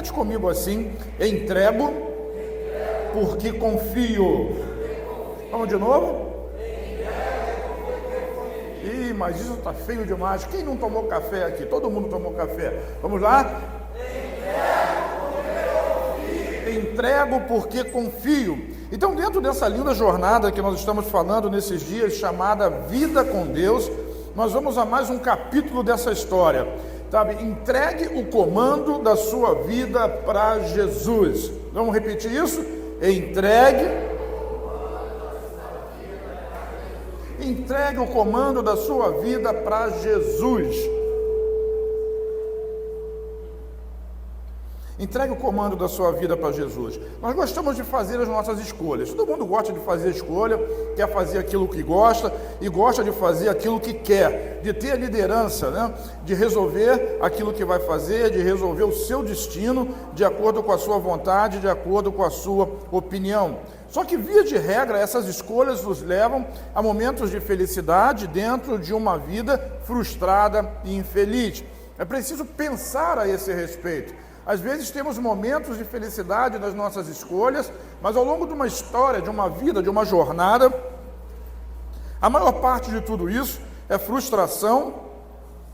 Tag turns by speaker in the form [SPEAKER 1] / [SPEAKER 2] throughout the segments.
[SPEAKER 1] repete comigo assim: entrego porque confio. Vamos de novo? Ih, mas isso está feio demais. Quem não tomou café aqui? Todo mundo tomou café. Vamos lá? Entrego porque confio. Então, dentro dessa linda jornada que nós estamos falando nesses dias, chamada Vida com Deus, nós vamos a mais um capítulo dessa história, sabe? Entregue o comando da sua vida para Jesus. Vamos repetir isso? Entregue o comando da sua vida para Jesus. Entregue o comando da sua vida para Jesus. Nós gostamos de fazer as nossas escolhas. Todo mundo gosta de fazer escolha, quer fazer aquilo que gosta e gosta de fazer aquilo que quer, de ter a liderança, né? De resolver aquilo que vai fazer, de resolver o seu destino de acordo com a sua vontade, de acordo com a sua opinião. Só que, via de regra, essas escolhas nos levam a momentos de felicidade dentro de uma vida frustrada e infeliz. É preciso pensar a esse respeito. Às vezes temos momentos de felicidade nas nossas escolhas, mas ao longo de uma história, de uma vida, de uma jornada, a maior parte de tudo isso é frustração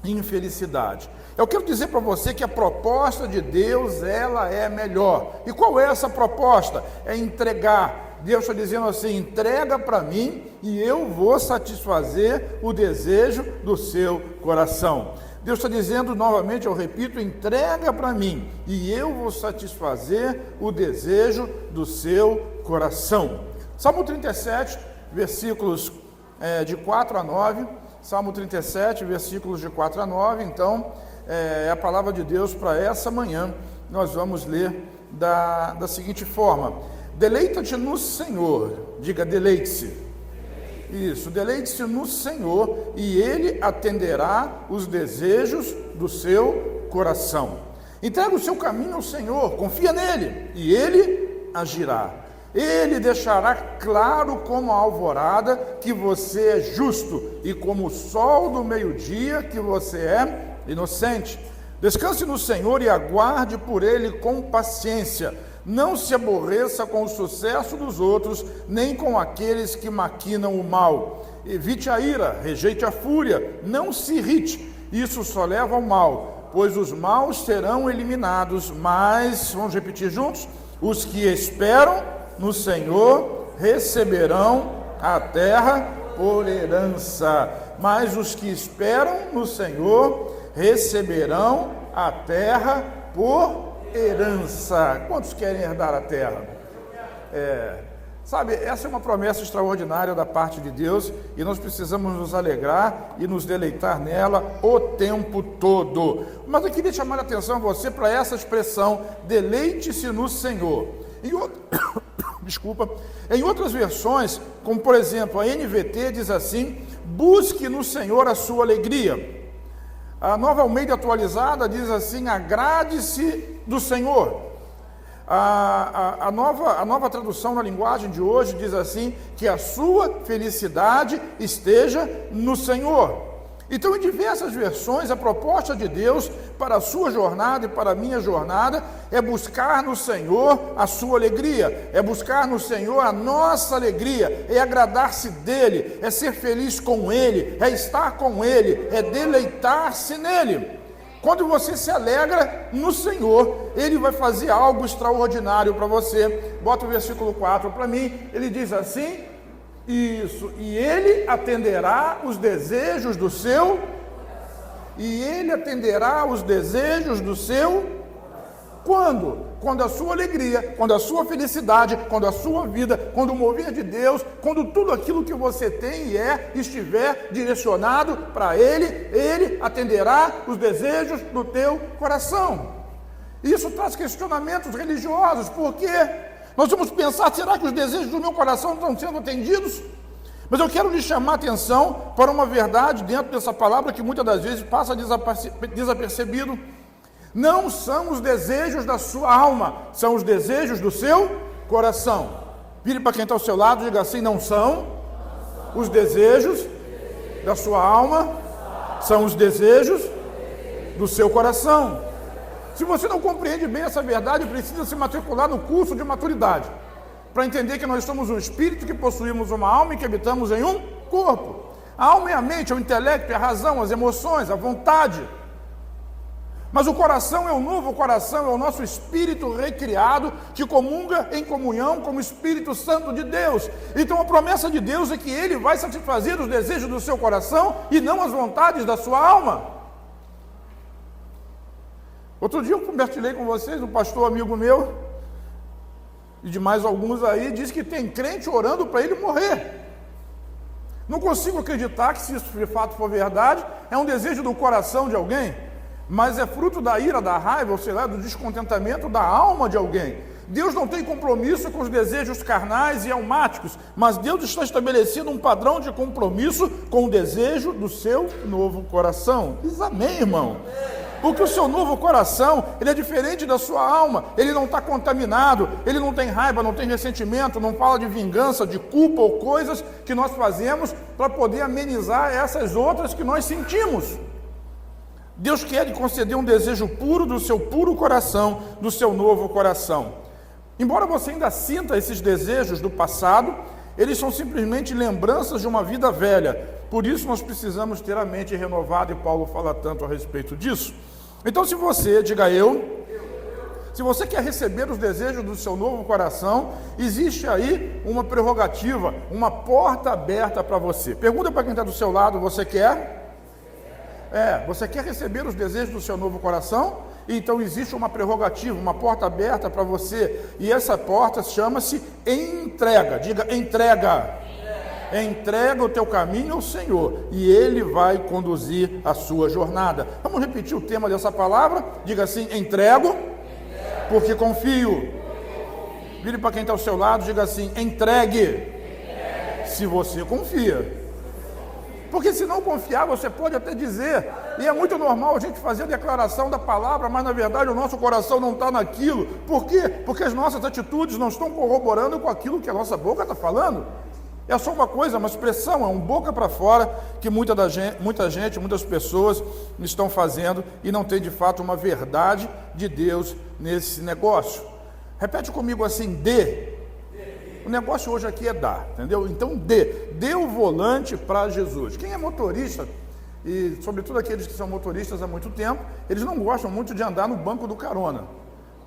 [SPEAKER 1] e infelicidade. Eu quero dizer para você que a proposta de Deus, ela é melhor. E qual é essa proposta? É entregar. Deus está dizendo assim: entrega para mim e eu vou satisfazer o desejo do seu coração. Deus está dizendo novamente, eu repito, entrega para mim e eu vou satisfazer o desejo do seu coração. Salmo 37, versículos de 4 a 9, Salmo 37, versículos de 4 a 9, então, é a palavra de Deus para essa manhã. Nós vamos ler da seguinte forma: deleita-te no Senhor, diga deleite-se. Isso, deleite-se no Senhor e Ele atenderá os desejos do seu coração. Entrega o seu caminho ao Senhor, confia nele e Ele agirá. Ele deixará claro como a alvorada que você é justo e como o sol do meio-dia que você é inocente. Descanse no Senhor e aguarde por Ele com paciência. Não se aborreça com o sucesso dos outros, nem com aqueles que maquinam o mal. Evite a ira, rejeite a fúria, não se irrite, isso só leva ao mal, pois os maus serão eliminados, mas, vamos repetir juntos, os que esperam no Senhor receberão a terra por herança. Mas os que esperam no Senhor receberão a terra por herança. Quantos querem herdar a terra? Sabe, essa é uma promessa extraordinária da parte de Deus e nós precisamos nos alegrar e nos deleitar nela o tempo todo. Mas eu queria chamar a atenção a você para essa expressão: deleite-se no Senhor. Desculpa. Em outras versões, como por exemplo a NVT diz assim: busque no Senhor a sua alegria. A Nova Almeida atualizada diz assim: agrade-se do Senhor. A nova tradução na linguagem de hoje diz assim: que a sua felicidade esteja no Senhor. Então, em diversas versões, a proposta de Deus para a sua jornada e para a minha jornada é buscar no Senhor a sua alegria, é buscar no Senhor a nossa alegria, é agradar-se dEle, é ser feliz com Ele, é estar com Ele, é deleitar-se nele. Quando você se alegra no Senhor, Ele vai fazer algo extraordinário para você. Bota o versículo 4 para mim, ele diz assim: isso, e Ele atenderá os desejos do seu, e Ele atenderá os desejos do seu, quando? Quando a sua alegria, quando a sua felicidade, quando a sua vida, quando o mover de Deus, quando tudo aquilo que você tem e estiver direcionado para Ele, Ele atenderá os desejos do teu coração. Isso traz questionamentos religiosos, porque nós vamos pensar: será que os desejos do meu coração estão sendo atendidos? Mas eu quero lhe chamar a atenção para uma verdade dentro dessa palavra que muitas das vezes passa desapercebido. Não são os desejos da sua alma, são os desejos do seu coração. Vire para quem está ao seu lado e diga assim: não são os desejos da sua alma, são os desejos do seu coração. Se você não compreende bem essa verdade, precisa se matricular no curso de maturidade, para entender que nós somos um espírito, que possuímos uma alma e que habitamos em um corpo. A alma é a mente, é o intelecto, é a razão, as emoções, a vontade. Mas o coração é o novo coração, é o nosso espírito recriado, que comunga em comunhão com o Espírito Santo de Deus. Então a promessa de Deus é que Ele vai satisfazer os desejos do seu coração e não as vontades da sua alma. Outro dia eu compartilhei com vocês, um pastor amigo meu, e de mais alguns aí, diz que tem crente orando para ele morrer. Não consigo acreditar que, se isso de fato for verdade, é um desejo do coração de alguém, mas é fruto da ira, da raiva, ou sei lá, do descontentamento da alma de alguém. Deus não tem compromisso com os desejos carnais e almáticos, mas Deus está estabelecendo um padrão de compromisso com o desejo do seu novo coração. Diz amém, irmão? Porque o seu novo coração, ele é diferente da sua alma, ele não está contaminado, ele não tem raiva, não tem ressentimento, não fala de vingança, de culpa ou coisas que nós fazemos para poder amenizar essas outras que nós sentimos. Deus quer lhe conceder um desejo puro do seu puro coração, do seu novo coração. Embora você ainda sinta esses desejos do passado, eles são simplesmente lembranças de uma vida velha. Por isso nós precisamos ter a mente renovada, e Paulo fala tanto a respeito disso. Então, se você, diga eu, se você quer receber os desejos do seu novo coração, existe aí uma prerrogativa, uma porta aberta para você. Pergunta para quem está do seu lado: você quer? Você quer receber os desejos do seu novo coração? Então existe uma prerrogativa, uma porta aberta para você, e essa porta chama-se entrega. Diga: entrega. Entrega o teu caminho ao Senhor, e Ele vai conduzir a sua jornada. Vamos repetir o tema dessa palavra? Diga assim: entrego, porque confio. Vire para quem está ao seu lado, diga assim: entregue, se você confia. Porque se não confiar, você pode até dizer, e é muito normal a gente fazer a declaração da palavra, mas na verdade o nosso coração não está naquilo. Por quê? Porque as nossas atitudes não estão corroborando com aquilo que a nossa boca está falando. É só uma coisa, uma expressão, é um boca para fora que muitas pessoas estão fazendo e não tem de fato uma verdade de Deus nesse negócio. Repete comigo assim: dê. O negócio hoje aqui é dar, entendeu? Então dê o volante para Jesus. Quem é motorista, e sobretudo aqueles que são motoristas há muito tempo, eles não gostam muito de andar no banco do carona,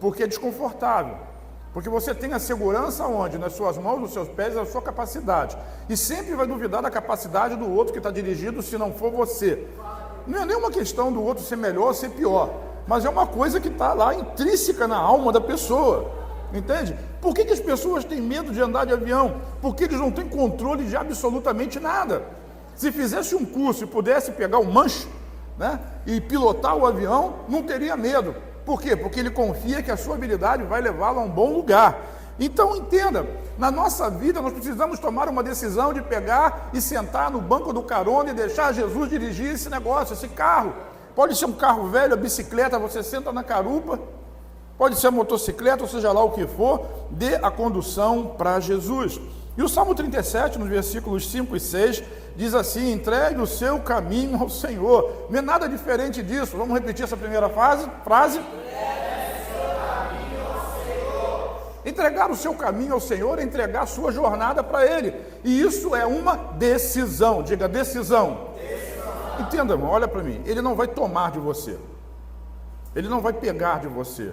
[SPEAKER 1] porque é desconfortável. Porque você tem a segurança onde? Nas suas mãos, nos seus pés, na sua capacidade. E sempre vai duvidar da capacidade do outro que está dirigindo, se não for você. Não é nem uma questão do outro ser melhor ou ser pior, mas é uma coisa que está lá intrínseca na alma da pessoa. Entende? Por que as pessoas têm medo de andar de avião? Porque eles não têm controle de absolutamente nada. Se fizesse um curso e pudesse pegar um manche, né, e pilotar o avião, não teria medo. Por quê? Porque ele confia que a sua habilidade vai levá-lo a um bom lugar. Então entenda, na nossa vida nós precisamos tomar uma decisão de pegar e sentar no banco do carona e deixar Jesus dirigir esse negócio, esse carro. Pode ser um carro velho, a bicicleta, você senta na carupa, pode ser a motocicleta, ou seja lá o que for, dê a condução para Jesus. E o Salmo 37, nos versículos 5 e 6, diz assim: entregue o seu caminho ao Senhor. Não é nada diferente disso. Vamos repetir essa primeira frase? Entregar o seu caminho ao Senhor é entregar a sua jornada para Ele. E isso é uma decisão. Diga: decisão. Entenda, irmão, olha para mim. Ele não vai tomar de você. Ele não vai pegar de você.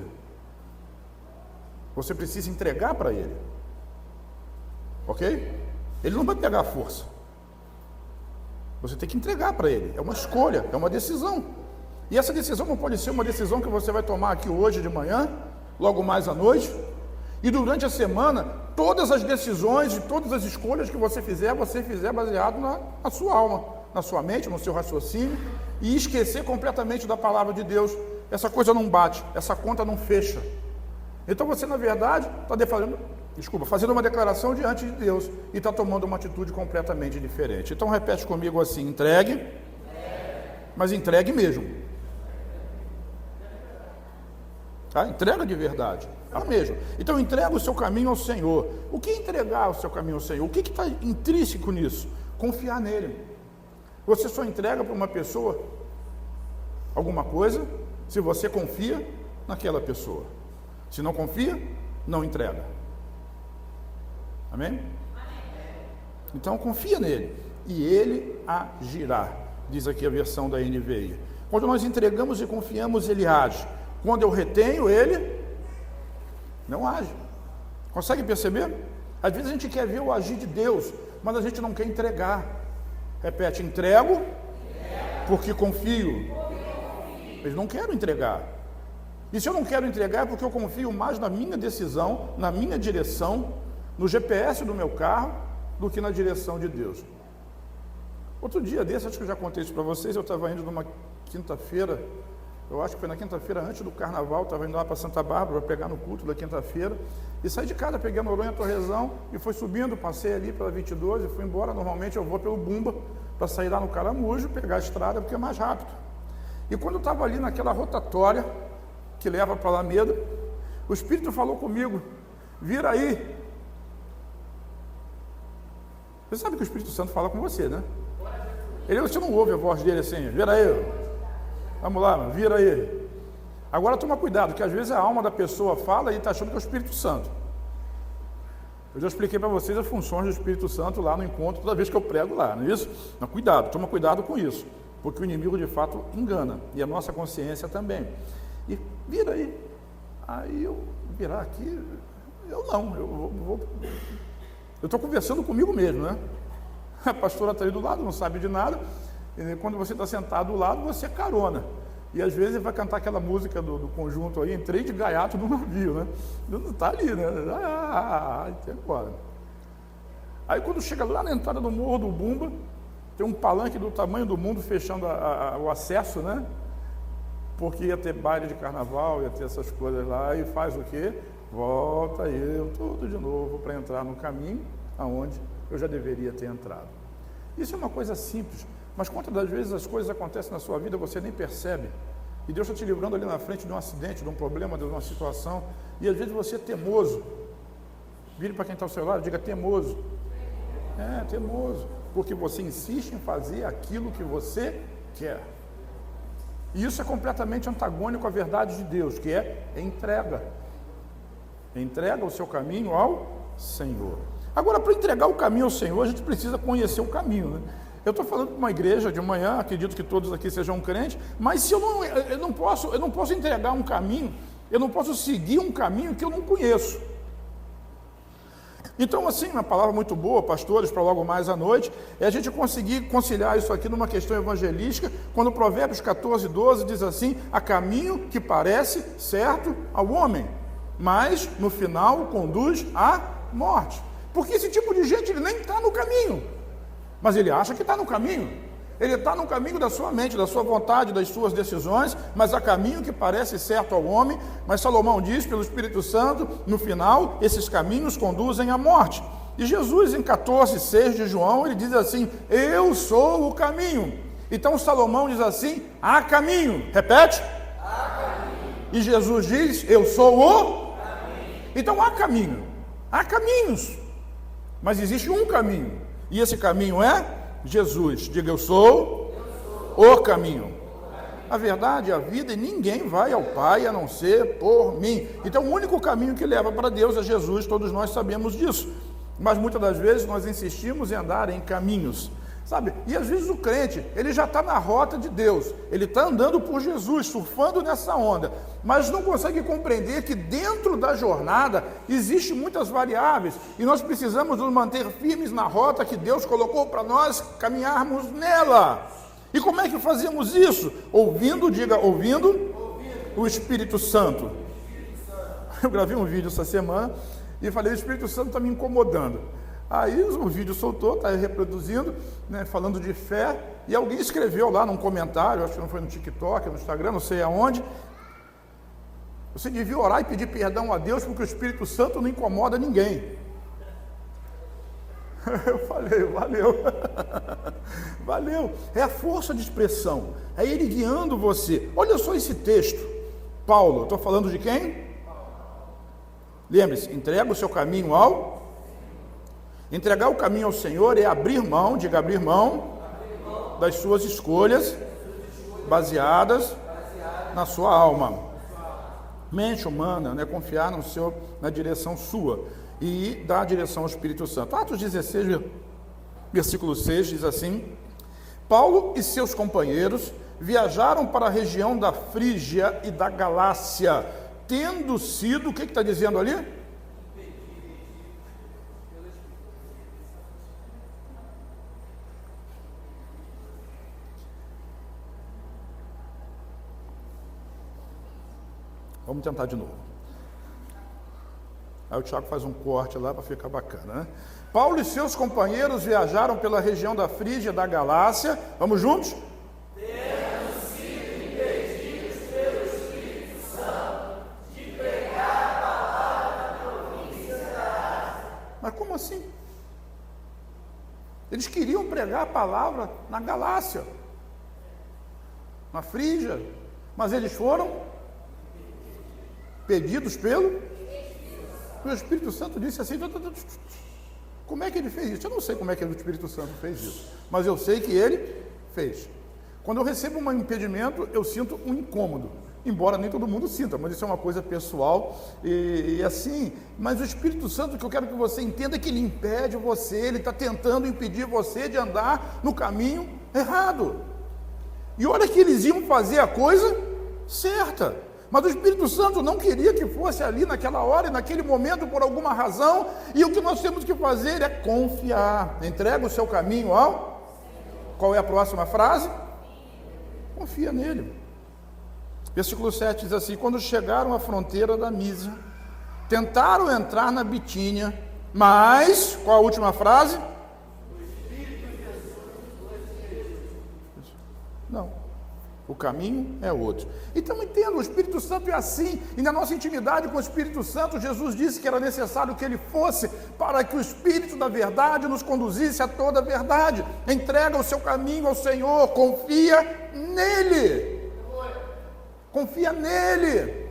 [SPEAKER 1] Você precisa entregar para Ele. Ok? Ele não vai pegar a força. Você tem que entregar para Ele. É uma escolha, é uma decisão. E essa decisão não pode ser uma decisão que você vai tomar aqui hoje de manhã, logo mais à noite, e durante a semana, todas as decisões e todas as escolhas que você fizer baseado na sua alma, na sua mente, no seu raciocínio, e esquecer completamente da palavra de Deus. Essa coisa não bate, essa conta não fecha. Então você, na verdade, está fazendo uma declaração diante de Deus e está tomando uma atitude completamente diferente. Então repete comigo assim: entregue, mas entregue mesmo. Tá? Entrega de verdade, tá mesmo. Então entrega o seu caminho ao Senhor. O que é entregar o seu caminho ao Senhor? O que está intrínseco nisso? Confiar nele. Você só entrega para uma pessoa alguma coisa se você confia naquela pessoa. Se não confia, não entrega. Amém? Então confia nele e ele agirá, diz aqui a versão da NVI. Quando nós entregamos e confiamos, ele age. Quando eu retenho, ele não age. Consegue perceber? Às vezes a gente quer ver o agir de Deus, mas a gente não quer entregar. Repete, entrego porque confio. Mas não quero entregar. E se eu não quero entregar é porque eu confio mais na minha decisão, na minha direção, no GPS do meu carro, do que na direção de Deus. Outro dia desse, acho que eu já contei isso para vocês, eu estava indo numa quinta-feira, eu acho que foi na quinta-feira antes do carnaval, estava indo lá para Santa Bárbara para pegar no culto da quinta-feira, e saí de casa, peguei a Noronha Torrezão, e fui subindo, passei ali pela 22 e fui embora. Normalmente eu vou pelo Bumba, para sair lá no Caramujo, pegar a estrada, porque é mais rápido. E quando eu estava ali naquela rotatória, que leva para a Alameda, o Espírito falou comigo, vira aí. Você sabe que o Espírito Santo fala com você, né? Você não ouve a voz dele assim, vira aí, vamos lá, vira aí. Agora toma cuidado, que às vezes a alma da pessoa fala e está achando que é o Espírito Santo. Eu já expliquei para vocês as funções do Espírito Santo lá no encontro, toda vez que eu prego lá, não é isso? Mas cuidado, toma cuidado com isso, porque o inimigo de fato engana, e a nossa consciência também. E vira aí. Aí eu virar aqui, eu estou conversando comigo mesmo, né? A pastora está aí do lado, não sabe de nada, e quando você está sentado do lado, você é carona. E às vezes vai cantar aquela música do conjunto aí, entrei de gaiato no navio, né? Não está ali, né? Tem agora. Aí quando chega lá na entrada do Morro do Bumba, tem um palanque do tamanho do mundo fechando o acesso, né? Porque ia ter baile de carnaval, ia ter essas coisas lá, e faz o quê? Volta eu tudo de novo para entrar no caminho aonde eu já deveria ter entrado. Isso é uma coisa simples, mas quantas das vezes as coisas acontecem na sua vida, você nem percebe, e Deus está te livrando ali na frente de um acidente, de um problema, de uma situação, e às vezes você é temoso. Vire para quem está ao seu lado e diga temoso. Temoso, porque você insiste em fazer aquilo que você quer. E isso é completamente antagônico à verdade de Deus, que é entrega. Entrega o seu caminho ao Senhor. Agora, para entregar o caminho ao Senhor, a gente precisa conhecer o caminho, né? Eu estou falando para uma igreja de manhã, acredito que todos aqui sejam crentes, mas se eu não posso entregar um caminho, eu não posso seguir um caminho que eu não conheço. Então, assim, uma palavra muito boa, pastores, para logo mais à noite, é a gente conseguir conciliar isso aqui numa questão evangelística, quando Provérbios 14:12 diz assim: há caminho que parece certo ao homem, mas no final conduz à morte. Porque esse tipo de gente, ele nem está no caminho, mas ele acha que está no caminho. Ele está no caminho da sua mente, da sua vontade, das suas decisões, mas há caminho que parece certo ao homem, mas Salomão diz, pelo Espírito Santo, no final, esses caminhos conduzem à morte. E Jesus, em 14:6 de João, ele diz assim: eu sou o caminho. Então Salomão diz assim: há caminho. Repete. Há caminho. E Jesus diz: eu sou o caminho. Então há caminho. Há caminhos. Mas existe um caminho. E esse caminho é Jesus. Diga: eu sou o caminho, a verdade e a vida, e ninguém vai ao Pai a não ser por mim. Então o único caminho que leva para Deus é Jesus, todos nós sabemos disso. Mas muitas das vezes nós insistimos em andar em caminhos, sabe? E às vezes o crente, ele já está na rota de Deus, ele está andando por Jesus, surfando nessa onda, mas não consegue compreender que dentro da jornada existem muitas variáveis, e nós precisamos nos manter firmes na rota que Deus colocou para nós caminharmos nela. E como é que fazemos isso? Ouvindo, diga ouvindo, o Espírito Santo. Eu gravei um vídeo essa semana e falei: o Espírito Santo está me incomodando. Aí o vídeo soltou, está reproduzindo, né, falando de fé, e alguém escreveu lá num comentário, acho que não foi no TikTok, no Instagram, não sei aonde: você devia orar e pedir perdão a Deus, porque o Espírito Santo não incomoda ninguém. Eu falei: valeu, valeu, é a força de expressão, é ele guiando você. Olha só esse texto, Paulo, estou falando de quem? Lembre-se, entrega o seu caminho ao... Entregar o caminho ao Senhor é abrir mão, diga abrir mão, das suas escolhas baseadas na sua alma. mente humana, né? Confiar no Senhor, na direção sua e dar a direção ao Espírito Santo. Atos 16, versículo 6 diz assim: Paulo e seus companheiros viajaram para a região da Frígia e da Galácia, tendo sido, o que está dizendo ali? Vamos tentar de novo. Aí o Tiago faz um corte lá para ficar bacana, né? Paulo e seus companheiros viajaram pela região da Frígia e da Galácia. Vamos juntos?
[SPEAKER 2] Tendo sido impedidos pelo Espírito Santo de pregar a palavra na província da Ásia.
[SPEAKER 1] Mas como assim? Eles queriam pregar a palavra na Galácia, na Frígia, mas eles foram pedidos pelo Espírito Santo. Disse assim: como é que ele fez isso? Eu não sei como é que o Espírito Santo fez isso, mas eu sei que ele fez. Quando eu recebo um impedimento, eu sinto um incômodo, embora nem todo mundo sinta, mas isso é uma coisa pessoal e assim. Mas o Espírito Santo, que eu quero que você entenda, é que ele impede você, ele está tentando impedir você de andar no caminho errado. E olha que eles iam fazer a coisa certa, mas o Espírito Santo não queria que fosse ali naquela hora e naquele momento por alguma razão, e o que nós temos que fazer é confiar. Entrega o seu caminho ao... Qual é a próxima frase? Confia nele. Versículo 7 diz assim: quando chegaram à fronteira da Mísia, tentaram entrar na Bitínia, mas, qual a última frase? Não. O caminho é outro. Então entenda, o Espírito Santo é assim, e na nossa intimidade com o Espírito Santo, Jesus disse que era necessário que ele fosse, para que o Espírito da verdade nos conduzisse a toda a verdade. Entrega o seu caminho ao Senhor, confia nele. Confia nele.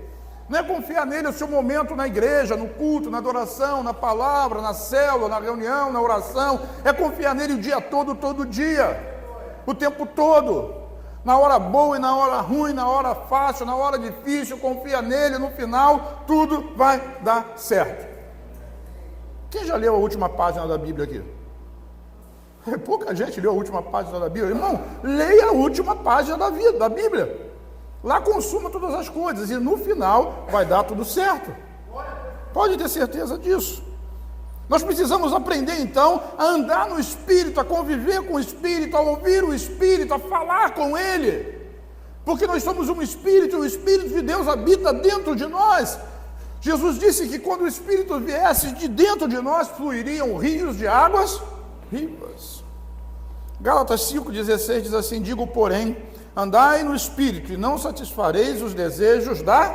[SPEAKER 1] Não é confiar nele o seu momento na igreja, no culto, na adoração, na palavra, na célula, na reunião, na oração. É confiar nele o dia todo, todo dia, o tempo todo. Na hora boa e na hora ruim, na hora fácil, na hora difícil, confia nele, no final tudo vai dar certo. Quem já leu a última página da Bíblia aqui? Pouca gente leu a última página da Bíblia. Irmão, leia a última página da Bíblia. Lá consuma todas as coisas e no final vai dar tudo certo. Pode ter certeza disso. Nós precisamos aprender então a andar no Espírito, a conviver com o Espírito, a ouvir o Espírito, a falar com Ele, porque nós somos um Espírito e o Espírito de Deus habita dentro de nós. Jesus disse que quando o Espírito viesse, de dentro de nós fluiriam rios de águas vivas. Gálatas 5,16 diz assim: digo, porém, andai no Espírito e não satisfareis os desejos da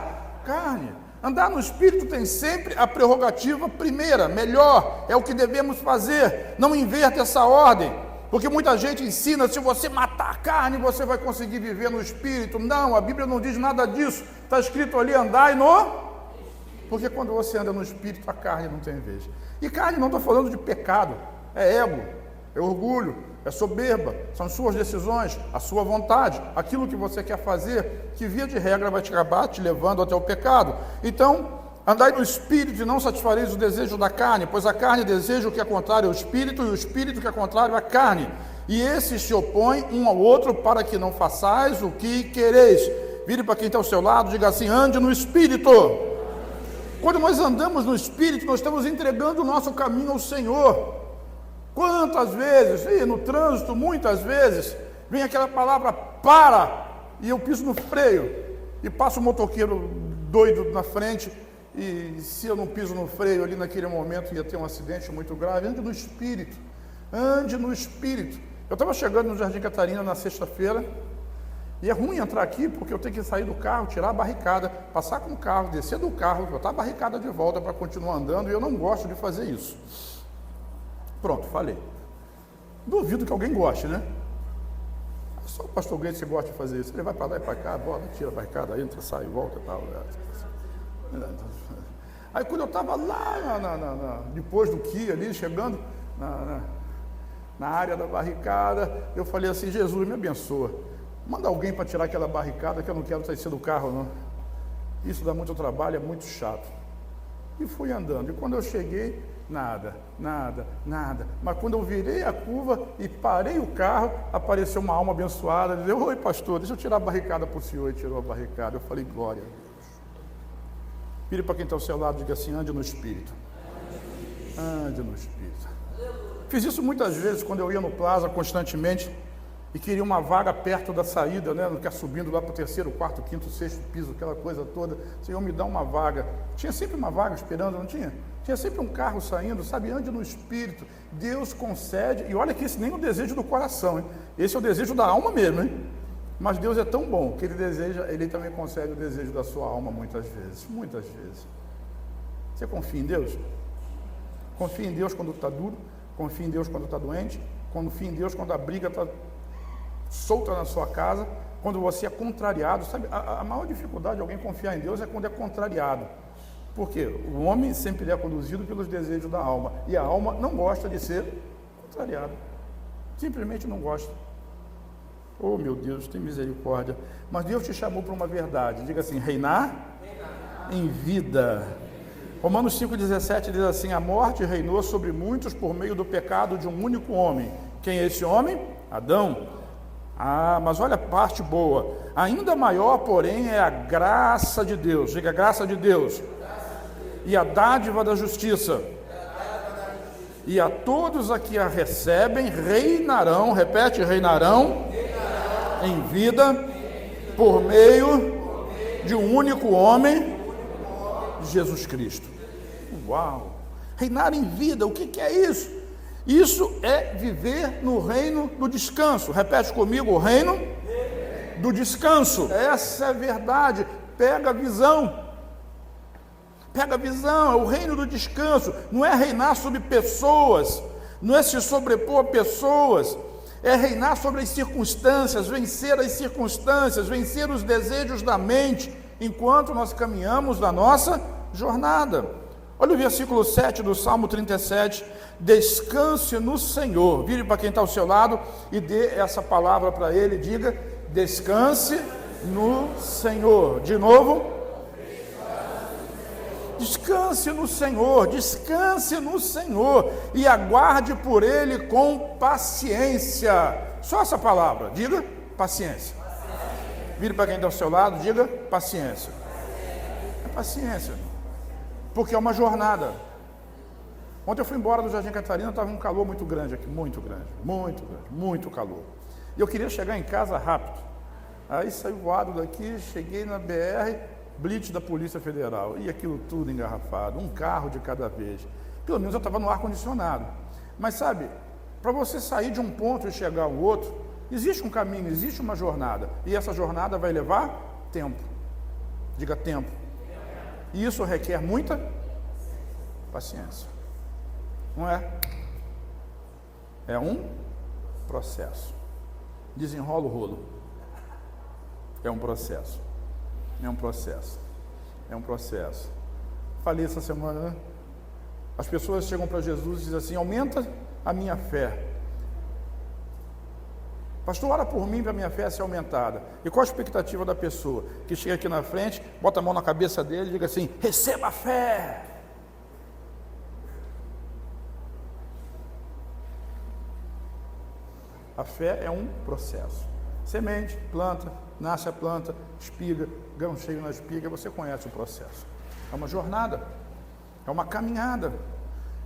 [SPEAKER 1] carne. Andar no Espírito tem sempre a prerrogativa primeira, melhor, é o que devemos fazer. Não inverta essa ordem, porque muita gente ensina: se você matar a carne, você vai conseguir viver no Espírito. Não, a Bíblia não diz nada disso. Está escrito ali: andai no... Porque quando você anda no Espírito, a carne não tem vez. E carne não estou falando de pecado, é ego, é orgulho, é soberba, são suas decisões, a sua vontade, aquilo que você quer fazer, que via de regra vai te acabar te levando até o pecado. Então, andai no Espírito e não satisfareis o desejo da carne, pois a carne deseja o que é contrário ao Espírito, e o Espírito que é contrário à carne. E esses se opõem um ao outro, para que não façais o que quereis. Vire para quem está ao seu lado, diga assim: ande no Espírito. Quando nós andamos no Espírito, nós estamos entregando o nosso caminho ao Senhor. Quantas vezes, e no trânsito, muitas vezes, vem aquela palavra para, e eu piso no freio, e passa o motoqueiro doido na frente, e se eu não piso no freio ali naquele momento, ia ter um acidente muito grave. Ande no Espírito, ande no Espírito. Eu estava chegando no Jardim Catarina na sexta-feira, e é ruim entrar aqui, porque eu tenho que sair do carro, tirar a barricada, passar com o carro, descer do carro, botar a barricada de volta para continuar andando, e eu não gosto de fazer isso. Pronto, falei. Duvido que alguém goste, né? Só o pastor Gleito que gosta de fazer isso. Ele vai para lá e para cá, bota, tira a barricada, entra, sai, volta e tal. Aí quando eu estava lá, depois do Kia ali, chegando na área da barricada, eu falei assim: Jesus, me abençoa. Manda alguém para tirar aquela barricada, que eu não quero sair do carro, não. Isso dá muito trabalho, é muito chato. E fui andando. E quando eu cheguei, nada. Mas quando eu virei a curva e parei o carro, apareceu uma alma abençoada. Dizia: oi, pastor, deixa eu tirar a barricada para o senhor. E tirou a barricada. Eu falei: glória a Deus. Vire para quem está ao seu lado e diga assim: ande no Espírito. Ande no Espírito. Fiz isso muitas vezes quando eu ia no Plaza constantemente e queria uma vaga perto da saída, né? Não quer subindo lá para o 3º, 4º, 5º, 6º piso, aquela coisa toda. Senhor, me dá uma vaga. Tinha sempre uma vaga esperando, não tinha? Tinha sempre um carro saindo, sabe? Ande no Espírito. Deus concede. E olha que esse nem é o desejo do coração, hein? Esse é o desejo da alma mesmo, hein? Mas Deus é tão bom que Ele também concede o desejo da sua alma muitas vezes. Muitas vezes. Você confia em Deus? Confia em Deus quando está duro. Confia em Deus quando está doente. Confia em Deus quando a briga está solta na sua casa. Quando você é contrariado. Sabe, a maior dificuldade de alguém confiar em Deus é quando é contrariado. Por quê? O homem sempre é conduzido pelos desejos da alma. E a alma não gosta de ser contrariada. Simplesmente não gosta. Oh, meu Deus, tem misericórdia. Mas Deus te chamou para uma verdade. Diga assim: reinar em vida. Romanos 5,17 diz assim: a morte reinou sobre muitos por meio do pecado de um único homem. Quem é esse homem? Adão. Mas olha a parte boa. Ainda maior, porém, é a graça de Deus. Diga: graça de Deus. E a dádiva da justiça. E a todos a que a recebem reinarão, repete, reinarão em vida por meio de um único homem, Jesus Cristo. Uau! Reinar em vida, o que é isso? Isso é viver no reino do descanso. Repete comigo: o reino do descanso. Essa é a verdade. Pega a visão. Pega a visão, é o reino do descanso. Não é reinar sobre pessoas, não é se sobrepor a pessoas, é reinar sobre as circunstâncias, vencer as circunstâncias, vencer os desejos da mente, enquanto nós caminhamos na nossa jornada. Olha o versículo 7 do Salmo 37, descanse no Senhor. Vire para quem está ao seu lado e dê essa palavra para ele, diga: descanse no Senhor. De novo, descanse no Senhor, descanse no Senhor e aguarde por Ele com paciência. Só essa palavra, diga: paciência. Vire para quem está ao seu lado, diga: paciência. É paciência, porque é uma jornada. Ontem eu fui embora do Jardim Catarina, estava um calor muito grande aqui, muito calor. E eu queria chegar em casa rápido. Aí saí voado daqui, cheguei na BR, blitz da Polícia Federal, e aquilo tudo engarrafado, um carro de cada vez. Pelo menos eu estava no ar-condicionado. Mas sabe, para você sair de um ponto e chegar ao outro, existe um caminho, existe uma jornada. E essa jornada vai levar tempo. Diga: tempo. E isso requer muita paciência. Não é? É um processo. Desenrola o rolo. É um processo. É um processo. É um processo. Falei essa semana, né? As pessoas chegam para Jesus e dizem assim: aumenta a minha fé. Pastor, ora por mim para a minha fé ser aumentada. E qual a expectativa da pessoa? Que chega aqui na frente, bota a mão na cabeça dele e diga assim: receba a fé. A fé é um processo. Semente, planta, nasce a planta, espiga, grão cheio na espiga, você conhece o processo. É uma jornada, é uma caminhada.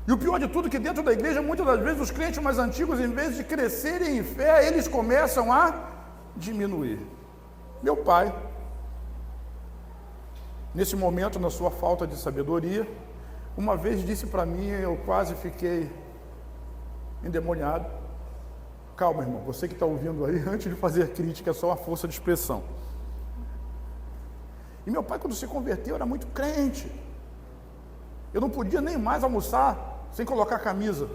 [SPEAKER 1] E o pior de tudo é que dentro da igreja, muitas das vezes, os crentes mais antigos, em vez de crescerem em fé, eles começam a diminuir. Meu pai, nesse momento, na sua falta de sabedoria, uma vez disse para mim, eu quase fiquei endemoniado: calma, irmão, você que está ouvindo aí, antes de fazer crítica, é só uma força de expressão. E meu pai, quando se converteu, era muito crente. Eu não podia nem mais almoçar sem colocar camisa.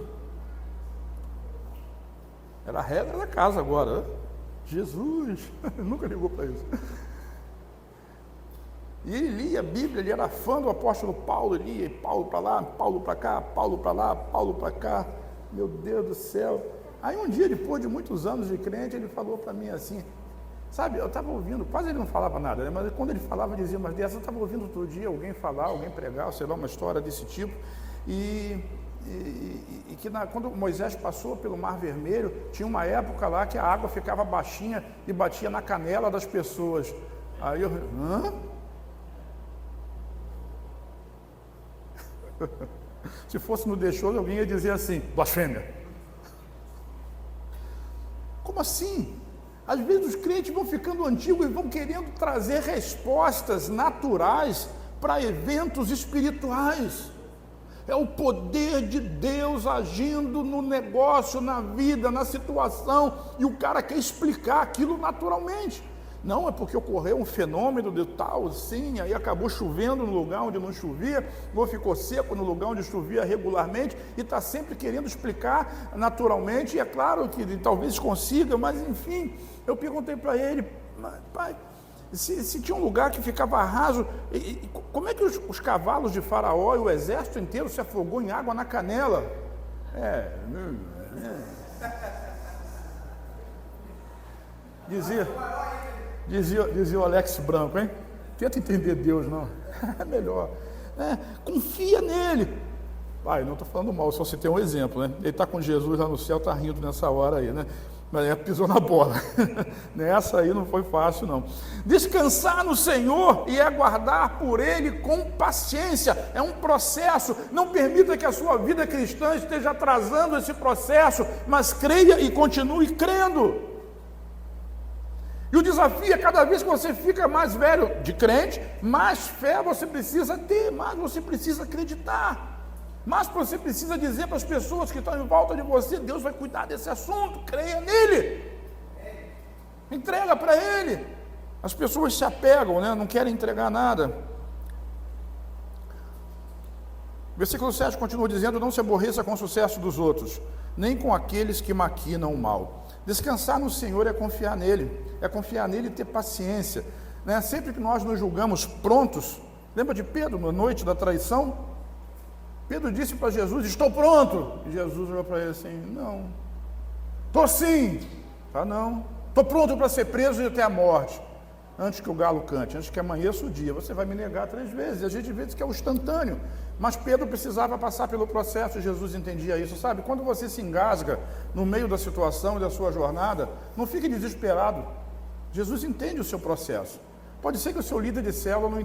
[SPEAKER 1] Era a regra da casa agora, né? Jesus, nunca ligou para isso. E ele lia a Bíblia, ele era fã do apóstolo Paulo, ele lia Paulo para lá, Paulo para cá, Paulo para lá, Paulo para cá. Meu Deus do céu. Aí um dia, depois de muitos anos de crente, ele falou para mim assim: Sabe, eu estava ouvindo, quase ele não falava nada, né? Mas quando ele falava, dizia umas dessas. Eu estava ouvindo outro dia alguém falar, alguém pregar, sei lá, uma história desse tipo, e que quando Moisés passou pelo Mar Vermelho, tinha uma época lá que a água ficava baixinha e batia na canela das pessoas. Aí eu, se fosse no deixou, alguém ia dizer assim, blasfêmia. Como assim? Às vezes os crentes vão ficando antigos e vão querendo trazer respostas naturais para eventos espirituais. É o poder de Deus agindo no negócio, na vida, na situação, e o cara quer explicar aquilo naturalmente. Não, é porque ocorreu um fenômeno de tal, sim, aí acabou chovendo no lugar onde não chovia, ou ficou seco no lugar onde chovia regularmente, e está sempre querendo explicar naturalmente, e é claro que talvez consiga, mas enfim, eu perguntei para ele, pai, se tinha um lugar que ficava raso, como é que os cavalos de Faraó e o exército inteiro se afogou em água na canela? Dizia o Alex Branco, hein? Tenta entender Deus, não. É melhor. Confia nele. Pai, não estou falando mal, só se tem um exemplo, né? Ele está com Jesus lá no céu, está rindo nessa hora aí, né? Mas pisou na bola. Nessa aí não foi fácil, não. Descansar no Senhor e aguardar por Ele com paciência. É um processo. Não permita que a sua vida cristã esteja atrasando esse processo, mas creia e continue crendo. E o desafio é cada vez que você fica mais velho de crente, mais fé você precisa ter, mais você precisa acreditar. Mas você precisa dizer para as pessoas que estão em volta de você, Deus vai cuidar desse assunto, creia nele, entrega para ele. As pessoas se apegam, né? Não querem entregar nada. Versículo 7 continua dizendo, não se aborreça com o sucesso dos outros, nem com aqueles que maquinam o mal. Descansar no Senhor é confiar nele e ter paciência, né? Sempre que nós nos julgamos prontos, lembra de Pedro na noite da traição? Pedro disse para Jesus, estou pronto. E Jesus olhou para ele assim, não. Estou sim. Tá, não. Estou pronto para ser preso e até a morte. Antes que o galo cante, antes que amanheça o dia, você vai me negar 3 vezes. E a gente vê que é o instantâneo. Mas Pedro precisava passar pelo processo e Jesus entendia isso. Sabe, quando você se engasga no meio da situação e da sua jornada, não fique desesperado. Jesus entende o seu processo. Pode ser que o seu líder de célula não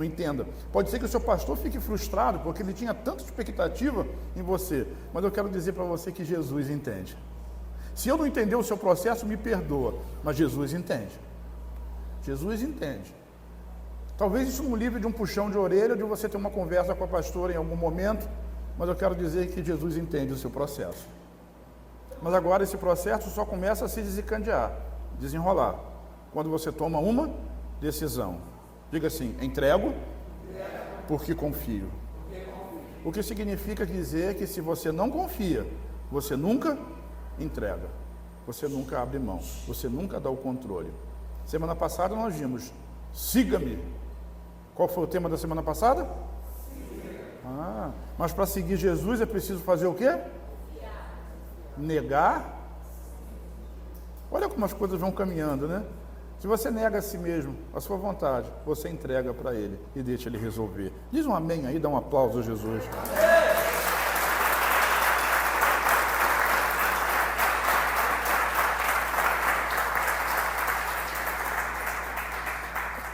[SPEAKER 1] entenda. Pode ser que o seu pastor fique frustrado, porque ele tinha tanta expectativa em você. Mas eu quero dizer para você que Jesus entende. Se eu não entender o seu processo, me perdoa. Mas Jesus entende. Jesus entende. Talvez isso não livre de um puxão de orelha, de você ter uma conversa com a pastora em algum momento, mas eu quero dizer que Jesus entende o seu processo. Mas agora esse processo só começa a se desenrolar, quando você toma uma decisão. Diga assim, entrego porque confio. O que significa dizer que se você não confia, você nunca entrega, você nunca abre mão, você nunca dá o controle. Semana passada nós vimos, siga-me. Qual foi o tema da semana passada? Mas para seguir Jesus é preciso fazer o quê? Negar. Olha como as coisas vão caminhando, né? Se você nega a si mesmo, a sua vontade, você entrega para Ele e deixa Ele resolver. Diz um amém aí, dá um aplauso a Jesus.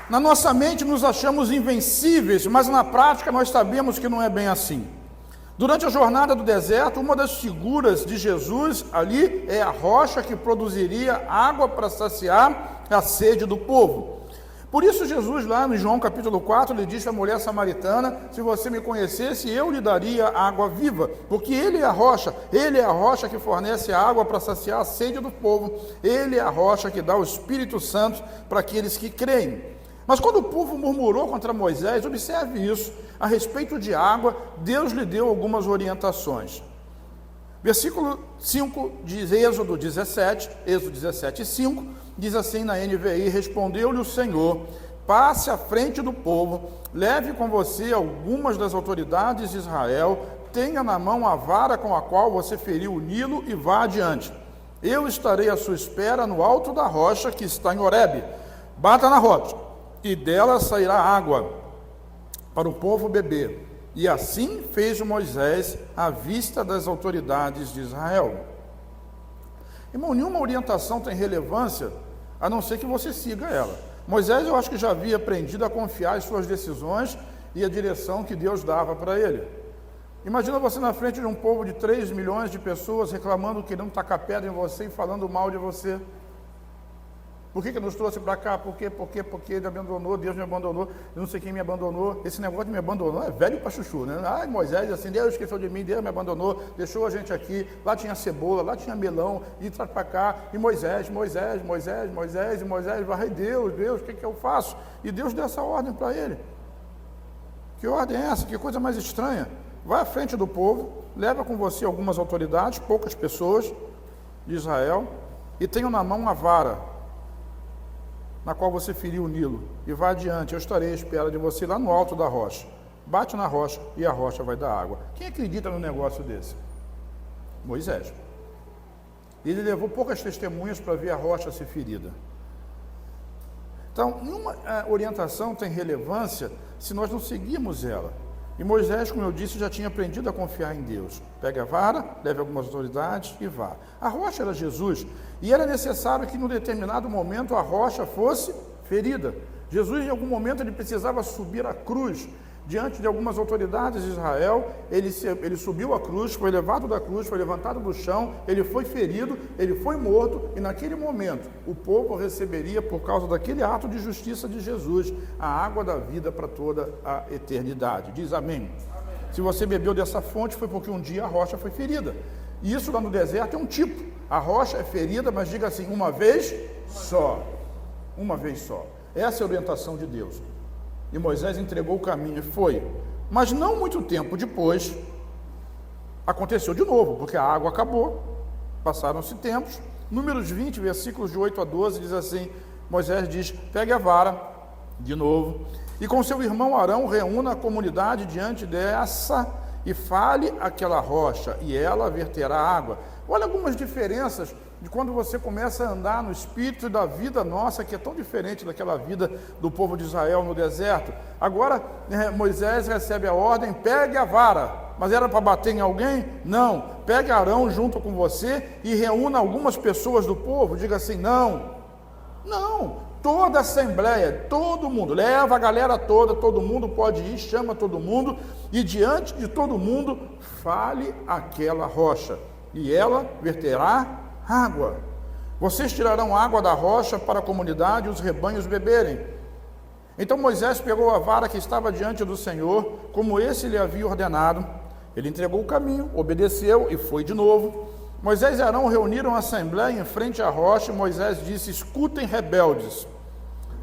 [SPEAKER 1] Na nossa mente nos achamos invencíveis, mas na prática nós sabemos que não é bem assim. Durante a jornada do deserto, uma das figuras de Jesus ali é a rocha que produziria água para saciar a sede do povo. Por isso Jesus lá no João capítulo 4, ele disse à mulher samaritana, se você me conhecesse, eu lhe daria água viva, porque Ele é a rocha que fornece água para saciar a sede do povo, Ele é a rocha que dá o Espírito Santo para aqueles que creem. Mas quando o povo murmurou contra Moisés, observe isso, a respeito de água, Deus lhe deu algumas orientações. Versículo 5 de Êxodo 17, 5, diz assim na NVI, respondeu-lhe o Senhor, passe à frente do povo, leve com você algumas das autoridades de Israel, tenha na mão a vara com a qual você feriu o Nilo e vá adiante. Eu estarei à sua espera no alto da rocha que está em Horebe. Bata na rocha, e dela sairá água para o povo beber. E assim fez Moisés à vista das autoridades de Israel. Irmão, nenhuma orientação tem relevância a não ser que você siga ela. Moisés, eu acho que já havia aprendido a confiar em suas decisões e a direção que Deus dava para ele. Imagina você na frente de um povo de 3 milhões de pessoas reclamando, querendo tacar pedra em você e falando mal de você. Por que nos trouxe para cá? Por quê? Porque ele me abandonou, Deus me abandonou, eu não sei quem me abandonou. Esse negócio de me abandonou é velho para chuchu, né? Ai, Moisés, assim, Deus esqueceu de mim, Deus me abandonou, deixou a gente aqui, lá tinha cebola, lá tinha melão, e traz para cá, e Moisés, vai, Deus, o que eu faço? E Deus deu essa ordem para ele. Que ordem é essa? Que coisa mais estranha. Vai à frente do povo, leva com você algumas autoridades, poucas pessoas de Israel, e tenha na mão uma vara, na qual você feriu o Nilo, e vá adiante, eu estarei à espera de você lá no alto da rocha. Bate na rocha e a rocha vai dar água. Quem acredita no negócio desse? Moisés. Ele levou poucas testemunhas para ver a rocha ser ferida. Então, nenhuma orientação tem relevância se nós não seguirmos ela. E Moisés, como eu disse, já tinha aprendido a confiar em Deus. Pegue a vara, leve algumas autoridades e vá. A rocha era Jesus, e era necessário que, num determinado momento, a rocha fosse ferida. Jesus, em algum momento, ele precisava subir a cruz. Diante de algumas autoridades de Israel, ele subiu a cruz, foi levado da cruz, foi levantado do chão, ele foi ferido, ele foi morto, e naquele momento, o povo receberia, por causa daquele ato de justiça de Jesus, a água da vida para toda a eternidade. Diz amém. Amém. Se você bebeu dessa fonte, foi porque um dia a rocha foi ferida. E isso lá no deserto é um tipo. A rocha é ferida, mas diga assim, uma vez só. Uma vez só. Essa é a orientação de Deus. E Moisés entregou o caminho e foi. Mas não muito tempo depois, aconteceu de novo, porque a água acabou, passaram-se tempos. Números 20, versículos de 8 a 12, diz assim, Moisés diz, pegue a vara, de novo, e com seu irmão Arão reúna a comunidade diante dessa e fale aquela rocha, e ela verterá água. Olha algumas diferenças de quando você começa a andar no espírito da vida nossa, que é tão diferente daquela vida do povo de Israel no deserto. Agora, Moisés recebe a ordem, pegue a vara, mas era para bater em alguém? Não, pegue Arão junto com você e reúna algumas pessoas do povo, diga assim, não, toda a assembleia, todo mundo, leva a galera toda, todo mundo pode ir, chama todo mundo, e diante de todo mundo, fale aquela rocha, e ela verterá água. Vocês tirarão água da rocha para a comunidade e os rebanhos beberem. Então Moisés pegou a vara que estava diante do Senhor, como esse lhe havia ordenado. Ele entregou o caminho, obedeceu e foi de novo. Moisés e Arão reuniram a assembleia em frente à rocha e Moisés disse, escutem rebeldes,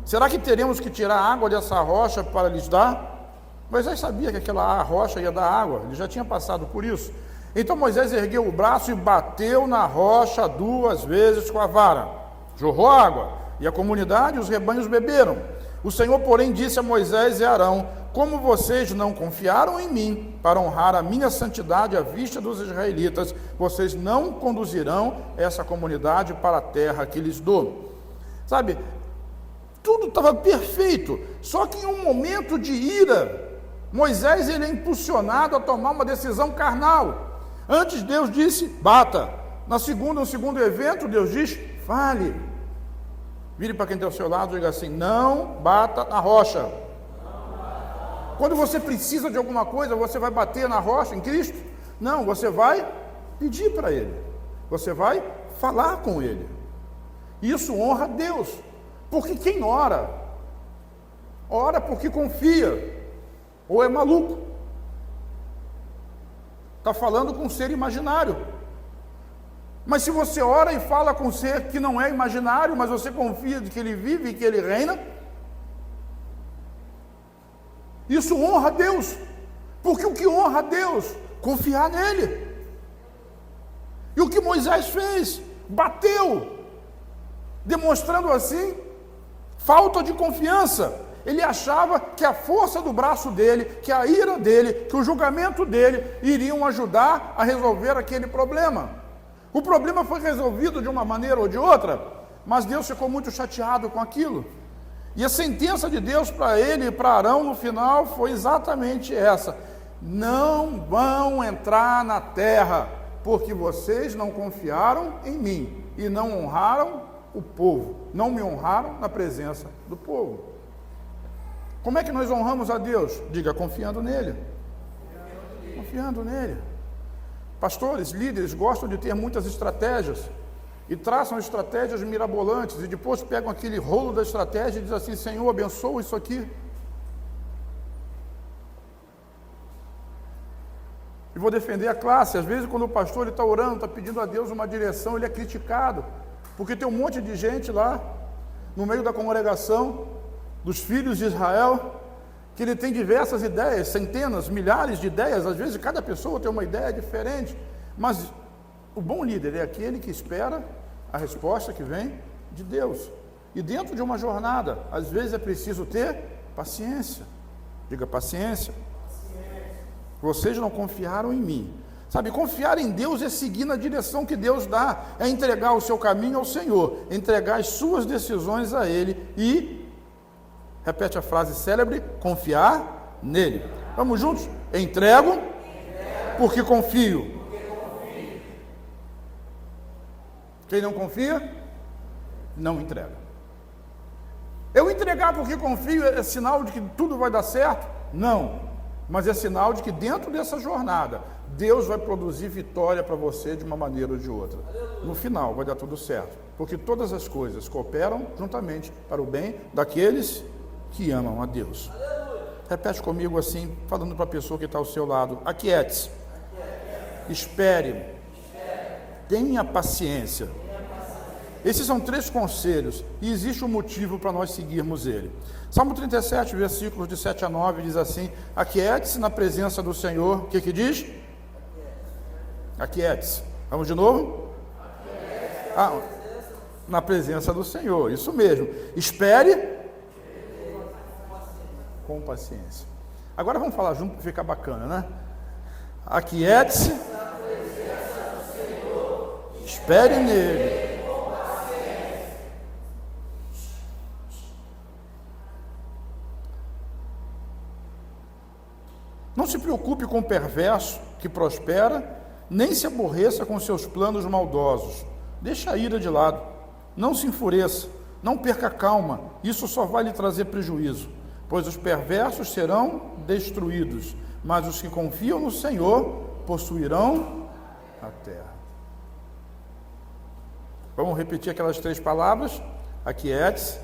[SPEAKER 1] será que teremos que tirar água dessa rocha para lhes dar? Moisés sabia que aquela rocha ia dar água, ele já tinha passado por isso. Então Moisés ergueu o braço e bateu na rocha 2 vezes com a vara. Jorrou água, e a comunidade e os rebanhos beberam. O Senhor, porém, disse a Moisés e Arão, como vocês não confiaram em mim para honrar a minha santidade à vista dos israelitas, vocês não conduzirão essa comunidade para a terra que lhes dou. Sabe, tudo estava perfeito, só que em um momento de ira, Moisés ele é impulsionado a tomar uma decisão carnal. Antes Deus disse, bata. No segundo evento, Deus diz, fale. Vire para quem está ao seu lado e diga assim, não bata na rocha. Quando você precisa de alguma coisa, você vai bater na rocha em Cristo? Não, você vai pedir para Ele. Você vai falar com Ele. Isso honra a Deus. Porque quem ora porque confia. Ou é maluco. Está falando com um ser imaginário. Mas se você ora e fala com um ser que não é imaginário, mas você confia de que ele vive e que ele reina, isso honra a Deus. Porque o que honra a Deus? Confiar nele. E o que Moisés fez? Bateu, demonstrando assim falta de confiança. Ele achava que a força do braço dele, que a ira dele, que o julgamento dele iriam ajudar a resolver aquele problema. O problema foi resolvido de uma maneira ou de outra, mas Deus ficou muito chateado com aquilo. E a sentença de Deus para ele e para Arão no final foi exatamente essa: não vão entrar na terra, porque vocês não confiaram em mim e não honraram o povo, não me honraram na presença do povo. Como é que nós honramos a Deus? Diga, confiando nele. Confiando nele. Pastores, líderes gostam de ter muitas estratégias e traçam estratégias mirabolantes e depois pegam aquele rolo da estratégia e dizem assim: Senhor, abençoa isso aqui. E vou defender a classe. Às vezes, quando o pastor está orando, está pedindo a Deus uma direção, ele é criticado, porque tem um monte de gente lá no meio da congregação dos filhos de Israel, que ele tem diversas ideias, centenas, milhares de ideias. Às vezes cada pessoa tem uma ideia diferente, mas o bom líder é aquele que espera a resposta que vem de Deus. E dentro de uma jornada, às vezes é preciso ter paciência. Diga, paciência. Vocês não confiaram em mim. Sabe, confiar em Deus é seguir na direção que Deus dá, é entregar o seu caminho ao Senhor, entregar as suas decisões a Ele e, repete a frase célebre, confiar nele. Vamos juntos? Entrego porque confio. Quem não confia, não entrega. Eu entregar porque confio é sinal de que tudo vai dar certo? Não. Mas é sinal de que dentro dessa jornada, Deus vai produzir vitória para você de uma maneira ou de outra. No final vai dar tudo certo, porque todas as coisas cooperam juntamente para o bem daqueles que amam a Deus. Repete comigo assim, falando para a pessoa que está ao seu lado: aquiete-se, espere, tenha paciência. Esses são 3 conselhos e existe um motivo para nós seguirmos ele. Salmo 37, versículos de 7 a 9 diz assim: aquiete-se na presença do Senhor. O que diz? Aquiete-se. Vamos de novo? Na presença do Senhor, isso mesmo. Espere com paciência. Agora vamos falar junto para ficar bacana, né? Aquiete-se, espere nele. Não se preocupe com o perverso que prospera, nem se aborreça com seus planos maldosos. Deixa a ira de lado, não se enfureça, não perca a calma, isso só vai lhe trazer prejuízo, pois os perversos serão destruídos, mas os que confiam no Senhor possuirão a terra. Vamos repetir aquelas 3 palavras: aquiete-se,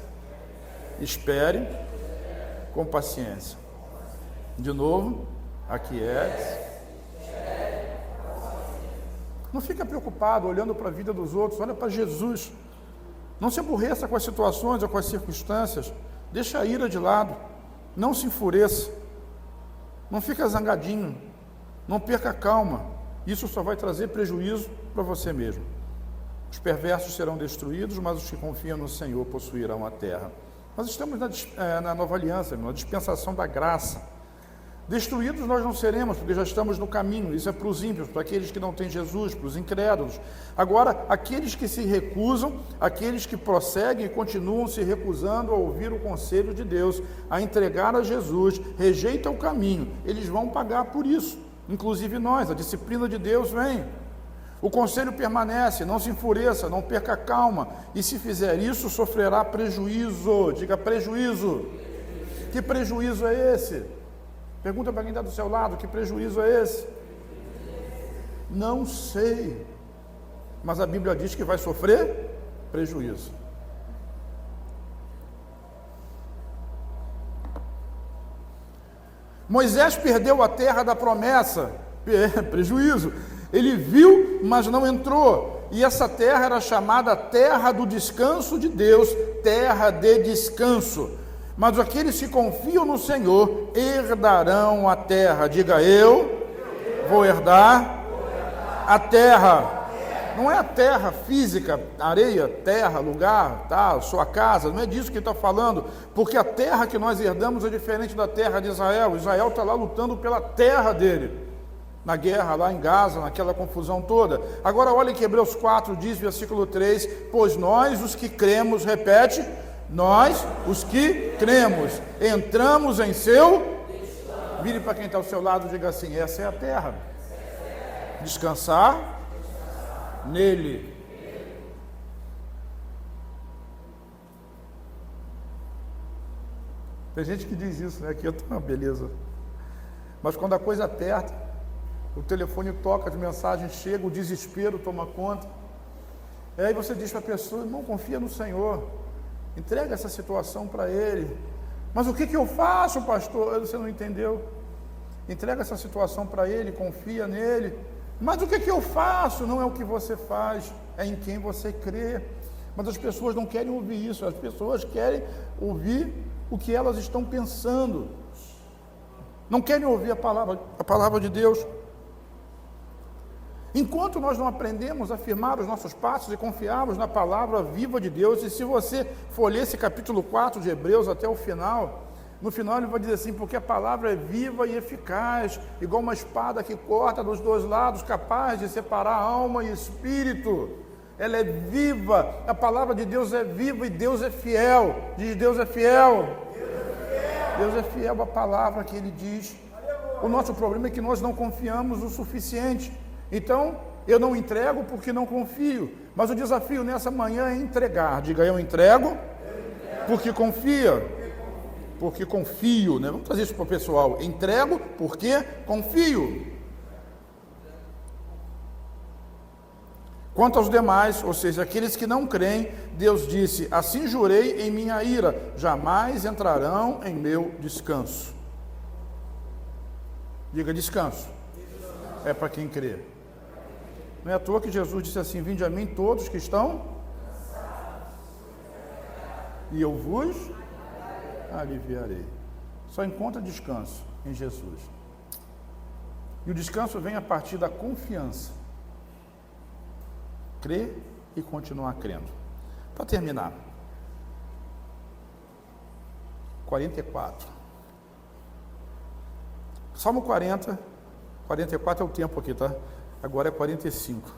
[SPEAKER 1] espere, com paciência. De novo, aquiete-se. Não fica preocupado olhando para a vida dos outros, olha para Jesus. Não se aborreça com as situações ou com as circunstâncias. Deixa a ira de lado. Não se enfureça. Não fica zangadinho. Não perca a calma. Isso só vai trazer prejuízo para você mesmo. Os perversos serão destruídos, mas os que confiam no Senhor possuirão a terra. Nós estamos na nova aliança, na dispensação da graça. Destruídos nós não seremos, porque já estamos no caminho. Isso é para os ímpios, para aqueles que não têm Jesus, para os incrédulos. Agora, aqueles que se recusam, aqueles que prosseguem e continuam se recusando a ouvir o conselho de Deus, a entregar a Jesus, rejeitam o caminho, eles vão pagar por isso. Inclusive nós, a disciplina de Deus vem. O conselho permanece, não se enfureça, não perca a calma, e se fizer isso, sofrerá prejuízo. Diga, prejuízo. Que prejuízo é esse? Pergunta para quem está do seu lado: que prejuízo é esse? Não sei, mas a Bíblia diz que vai sofrer prejuízo. Moisés perdeu a terra da promessa, prejuízo. Ele viu, mas não entrou. E essa terra era chamada terra do descanso de Deus, terra de descanso. Mas aqueles que confiam no Senhor herdarão a terra. Diga, eu vou herdar a terra. Não é a terra física, areia, terra, lugar, tá, sua casa, não é disso que ele está falando, porque a terra que nós herdamos é diferente da terra de Israel. Israel está lá lutando pela terra dele. na guerra lá em Gaza, naquela confusão toda. Agora olha que Hebreus 4 diz, versículo 3, pois nós os que cremos, repete, nós os que cremos, entramos em seu... Vire para quem está ao seu lado e diga assim, essa é a terra. Descansar nele. Tem gente que diz isso, né? Aqui eu tô, beleza. Mas quando a coisa aperta, o telefone toca, as mensagens chegam, o desespero toma conta. E aí você diz para a pessoa, irmão, confia no Senhor. Entrega essa situação para Ele. Mas o que eu faço, pastor? Você não entendeu? Entrega essa situação para Ele, confia nele. Mas o que eu faço? Não é o que você faz, é em quem você crê. Mas as pessoas não querem ouvir isso, as pessoas querem ouvir o que elas estão pensando. Não querem ouvir a palavra de Deus. Enquanto nós não aprendemos a firmar os nossos passos e confiarmos na palavra viva de Deus, e se você for ler esse capítulo 4 de Hebreus até o final, no final ele vai dizer assim, porque a palavra é viva e eficaz, igual uma espada que corta dos dois lados, capaz de separar alma e espírito. Ela é viva, a palavra de Deus é viva e Deus é fiel. Diz, Deus é fiel. Deus é fiel à palavra que Ele diz. O nosso problema é que nós não confiamos o suficiente. Então, eu não entrego porque não confio. Mas o desafio nessa manhã é entregar. Diga, eu entrego porque confia. Porque confio, né? Vamos trazer isso para o pessoal. Entrego porque confio. Quanto aos demais, ou seja, aqueles que não creem, Deus disse, assim jurei em minha ira, jamais entrarão em meu descanso. Diga, descanso. É para quem crê. Não é à toa que Jesus disse assim, vinde a mim todos que estão e eu vos aliviarei. Só encontra descanso em Jesus. E o descanso vem a partir da confiança. Crer e continuar crendo. Para terminar, 44. Salmo 40, 44 é o tempo aqui, tá? Agora é 45.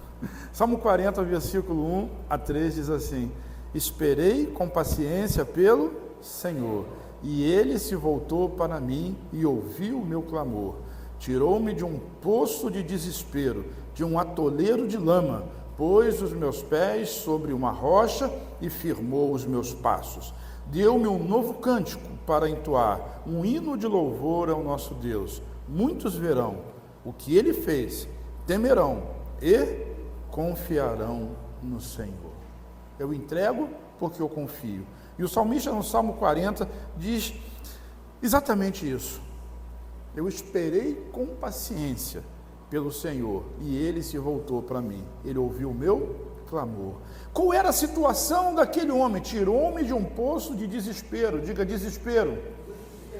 [SPEAKER 1] Salmo 40, versículo 1 a 3 diz assim, esperei com paciência pelo Senhor, e Ele se voltou para mim e ouviu o meu clamor. Tirou-me de um poço de desespero, de um atoleiro de lama, pôs os meus pés sobre uma rocha e firmou os meus passos. Deu-me um novo cântico para entoar, um hino de louvor ao nosso Deus. Muitos verão o que Ele fez, temerão e confiarão no Senhor. Eu entrego porque eu confio. E o salmista no Salmo 40 diz exatamente isso. Eu esperei com paciência pelo Senhor, e Ele se voltou para mim. Ele ouviu o meu clamor. Qual era a situação daquele homem? Tirou-me de um poço de desespero. Diga, desespero.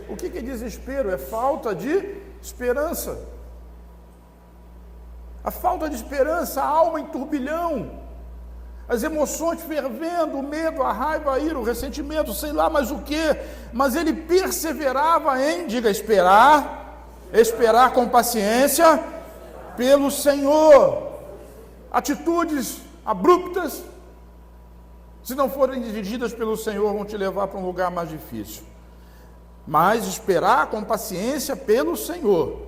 [SPEAKER 1] O que é desespero? É falta de esperança. A falta de esperança, a alma em turbilhão, as emoções fervendo, o medo, a raiva, a ira, o ressentimento, sei lá mais o que, mas ele perseverava em, diga, esperar com paciência pelo Senhor. Atitudes abruptas, se não forem dirigidas pelo Senhor, vão te levar para um lugar mais difícil. Mas esperar com paciência pelo Senhor,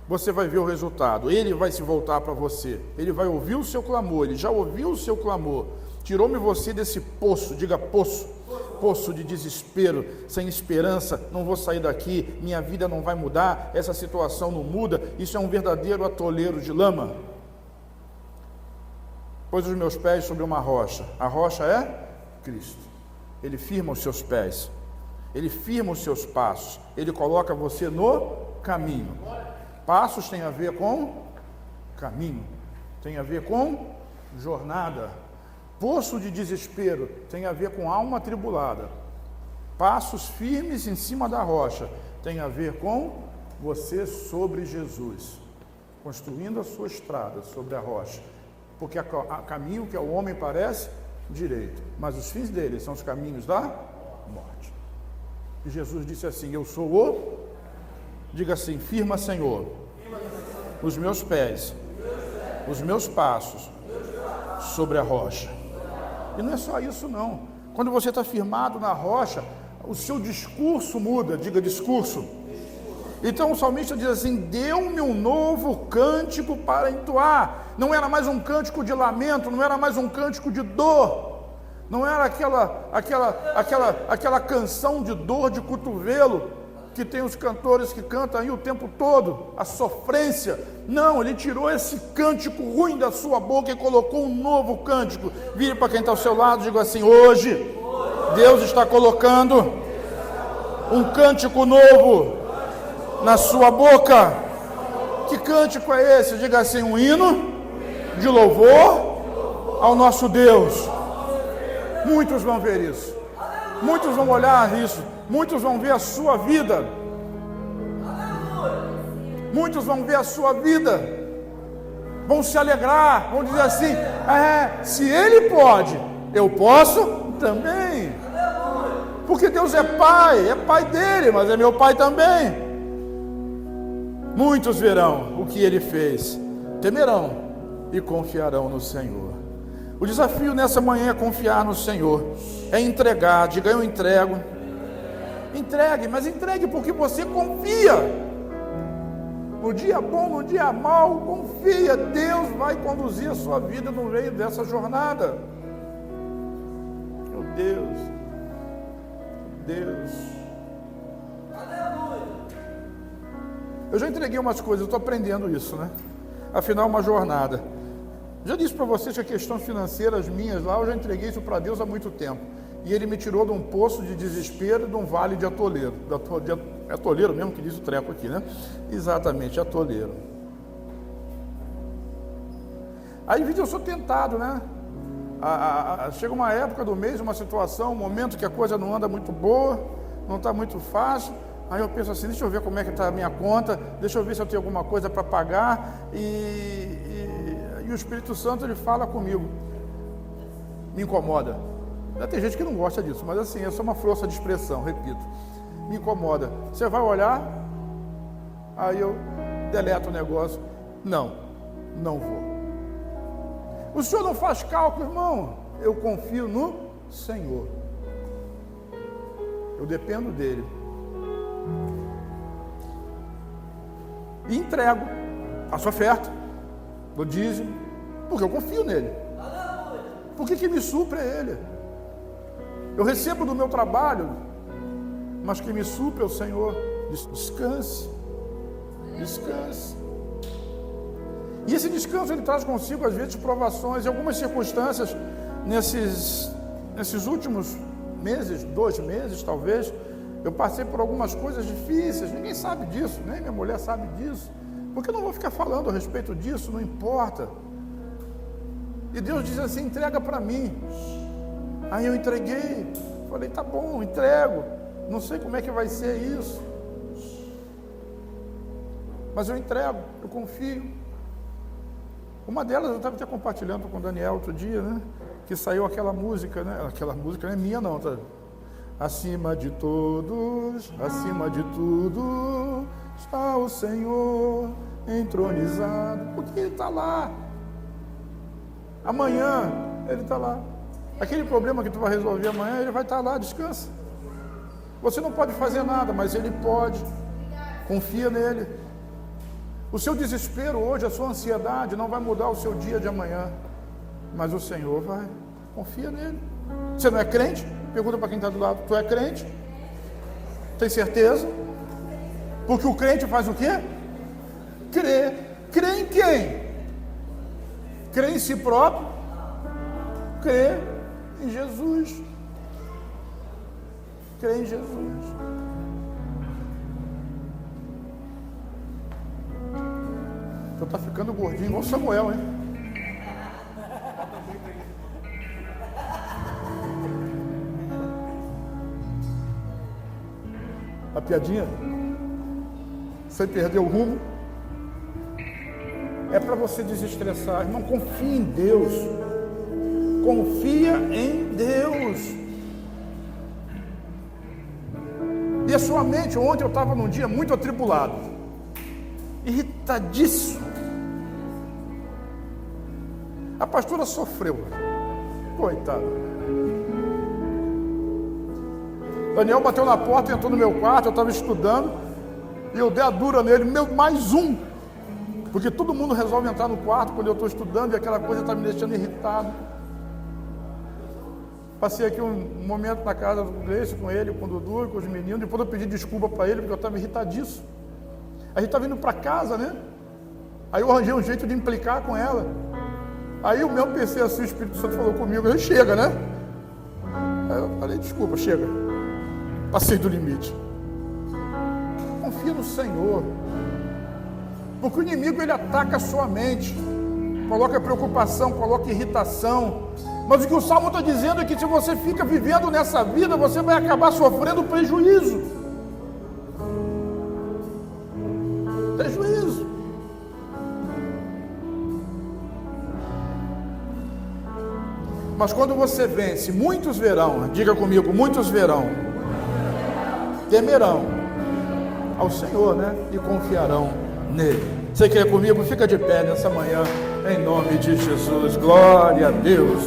[SPEAKER 1] você vai ver o resultado. Ele vai se voltar para você, Ele vai ouvir o seu clamor, Ele já ouviu o seu clamor. Tirou-me você desse poço, diga poço, poço de desespero, sem esperança, não vou sair daqui, minha vida não vai mudar, essa situação não muda, isso é um verdadeiro atoleiro de lama. Pôs os meus pés sobre uma rocha, a rocha é Cristo. Ele firma os seus pés, Ele firma os seus passos, Ele coloca você no caminho. Passos tem a ver com caminho, tem a ver com jornada. Poço de desespero tem a ver com alma atribulada. Passos firmes em cima da rocha tem a ver com você sobre Jesus, construindo a sua estrada sobre a rocha, porque há caminho que ao homem parece direito, mas os fins dele são os caminhos da morte. E Jesus disse assim, eu sou o... Diga assim, firma, Senhor, os meus pés, os meus passos sobre a rocha. E não é só isso não. Quando você está firmado na rocha, o seu discurso muda. Diga discurso. Então o salmista diz assim: deu-me um novo cântico para entoar. Não era mais um cântico de lamento, não era mais um cântico de dor, não era aquela canção de dor de cotovelo que tem os cantores que cantam aí o tempo todo, a sofrência. Não, ele tirou esse cântico ruim da sua boca e colocou um novo cântico. Vire para quem está ao seu lado e diga assim: hoje Deus está colocando um cântico novo na sua boca. Que cântico é esse? Diga assim: um hino de louvor ao nosso Deus. Muitos vão ver isso, muitos vão olhar isso, muitos vão ver a sua vida, muitos vão ver a sua vida, vão se alegrar, vão dizer assim: se Ele pode, eu posso também. Porque Deus é pai dele, mas é meu pai também. Muitos verão o que ele fez, temerão e confiarão no Senhor. O desafio nessa manhã é confiar no Senhor, é entregar. Diga: eu entrego. Entregue, mas entregue porque você confia. No dia bom, no dia mau, confia. Deus vai conduzir a sua vida no meio dessa jornada. Meu Deus, Deus. Eu já entreguei umas coisas, eu estou aprendendo isso, né? Afinal, uma jornada. Já disse para vocês que a questão financeiras minhas lá, eu já entreguei isso para Deus há muito tempo. E Ele me tirou de um poço de desespero e de um vale de atoleiro. É atoleiro mesmo que diz o treco aqui, né? Exatamente, atoleiro. Aí, eu sou tentado, né? Chega uma época do mês, uma situação, um momento que a coisa não anda muito boa, não está muito fácil. Aí eu penso assim: deixa eu ver como é que está a minha conta, deixa eu ver se eu tenho alguma coisa para pagar. E o Espírito Santo, ele fala comigo, me incomoda. Já tem gente que não gosta disso, mas assim, é só uma força de expressão, repito, me incomoda. Você vai olhar, aí eu deleto o negócio. Não vou. O senhor não faz cálculo, irmão? Eu confio no Senhor, eu dependo dele. E entrego a sua oferta do dízimo, porque eu confio nele. Por que me supre é ele? Eu recebo do meu trabalho, mas quem me supre é o Senhor. Descanse, descanse. E esse descanso ele traz consigo às vezes provações. Em algumas circunstâncias, nesses últimos meses, 2 meses talvez, eu passei por algumas coisas difíceis. Ninguém sabe disso, nem minha mulher sabe disso, porque eu não vou ficar falando a respeito disso, não importa. E Deus diz assim: entrega para mim. Aí eu entreguei, falei: tá bom, entrego, não sei como é que vai ser isso, mas eu entrego, eu confio. Uma delas eu estava até compartilhando com o Daniel outro dia, né? Que saiu aquela música, né? Aquela música não é minha não, tá? Acima de todos, acima de tudo, está o Senhor entronizado. Porque Ele está lá. Amanhã Ele está lá. Aquele problema que tu vai resolver amanhã, Ele vai estar lá, descansa. Você não pode fazer nada, mas Ele pode. Confia nele. O seu desespero hoje, a sua ansiedade não vai mudar o seu dia de amanhã, mas o Senhor vai. Confia nele. Você não é crente? Pergunta para quem está do lado: tu é crente? Tem certeza? Porque o crente faz o quê? Crê. Crê em quem? Crê em si próprio? Crê em Jesus. Crê em Jesus. Tu está ficando gordinho igual Samuel, hein? A piadinha, sem perder o rumo, é para você desestressar. Irmão, confia em Deus. Confia em Deus. E a sua mente, ontem eu estava num dia muito atribulado, irritadíssimo. A pastora sofreu, coitada. Daniel bateu na porta, entrou no meu quarto, eu estava estudando, e eu dei a dura nele, mais um. Porque todo mundo resolve entrar no quarto quando eu estou estudando, e aquela coisa está me deixando irritado. Passei aqui um momento na casa do Gleice, com ele, com o Dudu, com os meninos, depois eu pedi desculpa para ele, porque eu estava irritadíssimo. A gente estava indo para casa, né? Aí eu arranjei um jeito de implicar com ela. Aí o meu pensei assim, o Espírito Santo falou comigo, ele chega, né? Aí eu falei, desculpa, chega. Passei do limite. Confia no Senhor. Porque o inimigo, ele ataca a sua mente. Coloca preocupação, coloca irritação. Mas o que o Salmo está dizendo é que se você fica vivendo nessa vida, você vai acabar sofrendo prejuízo. Prejuízo. Mas quando você vence, muitos verão, diga comigo, muitos verão, temerão ao Senhor, né? E confiarão nele. Você quer comigo? Fica de pé nessa manhã, em nome de Jesus. Glória a Deus.